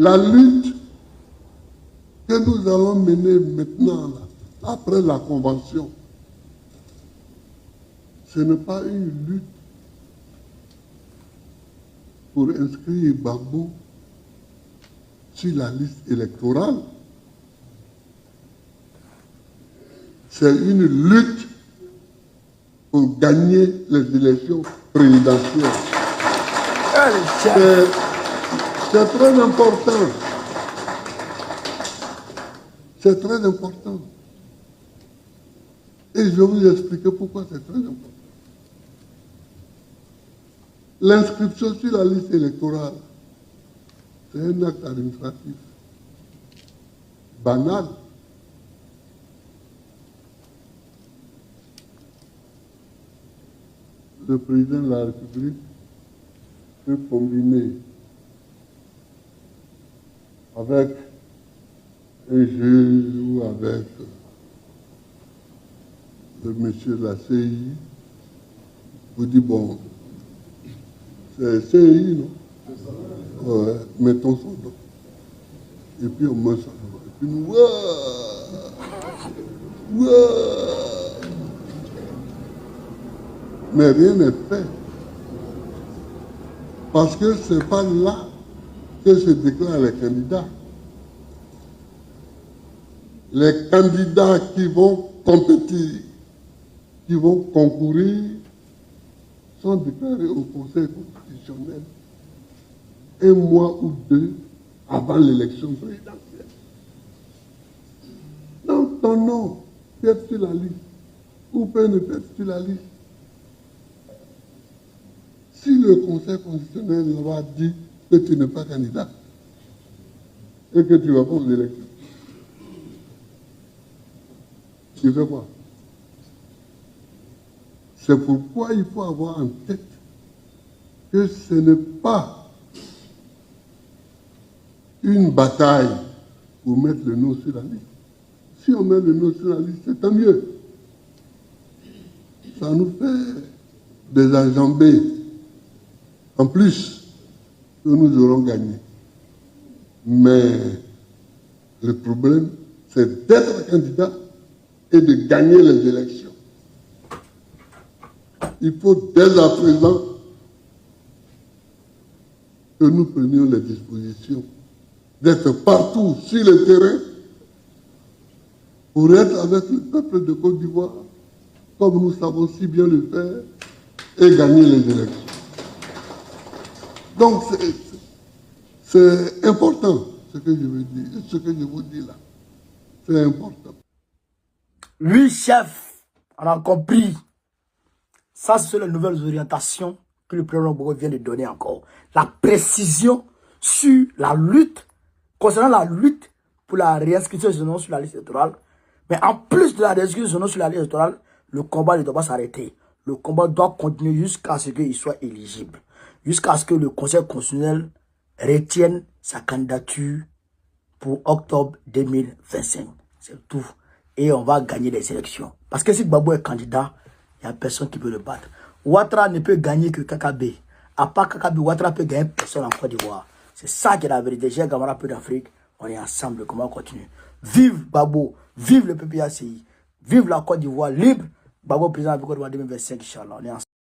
La lutte que nous allons mener maintenant, là, après la convention, ce n'est pas une lutte pour inscrire Gbagbo sur la liste électorale. C'est une lutte pour gagner les élections présidentielles. C'est très important. C'est très important. Et je vais vous expliquer pourquoi c'est très important. L'inscription sur la liste électorale, c'est un acte administratif banal. Le président de la République peut combiner avec un juge ou avec le monsieur de la CI pour dire, bon, c'est CI, non? Ouais, mettons son nom. Et puis on met son nom. Et puis nous, mais rien n'est fait. Parce que ce n'est pas là que se déclarent les candidats. Les candidats qui vont compétir, qui vont concourir, sont déclarés au Conseil constitutionnel un mois ou deux avant l'élection présidentielle. Donc ton nom peut être sur la liste ou peut ne pas être sur la liste. Si le Conseil constitutionnel va dire que tu n'es pas candidat et que tu ne vas pas aux élections, tu fais quoi? C'est pourquoi il faut avoir en tête que ce n'est pas une bataille pour mettre le nom sur la liste. Si on met le nom sur la liste, c'est tant mieux. Ça nous fait des enjambées en plus que nous aurons gagné. Mais le problème, c'est d'être candidat et de gagner les élections. Il faut dès à présent que nous prenions les dispositions d'être partout sur le terrain pour être avec le peuple de Côte d'Ivoire, comme nous savons si bien le faire, et gagner les élections. Donc c'est important ce que je veux dire, ce que je vous dis là. C'est important. Oui, chef, on a compris. Ça, ce sont les nouvelles orientations que le président Gbagbo vient de donner encore. La précision sur la lutte, concernant la lutte pour la réinscription de son nom sur la liste électorale. Mais en plus de la réinscription de son nom sur la liste électorale, le combat ne doit pas s'arrêter. Le combat doit continuer jusqu'à ce qu'il soit éligible. Jusqu'à ce que le Conseil constitutionnel retienne sa candidature pour octobre 2025. C'est tout. Et on va gagner les élections. Parce que si Gbagbo est candidat, il n'y a personne qui peut le battre. Ouattara ne peut gagner que Kakabe. À part Kakabe, Ouattara peut gagner personne en Côte d'Ivoire. C'est ça qui est la vérité. J'ai Gamara peu d'Afrique. On est ensemble. Comment on continue? Vive Gbagbo. Vive le PPACI. Vive la Côte d'Ivoire libre. Gbagbo président de la Côte d'Ivoire 2025, Inch'Allah. On est ensemble.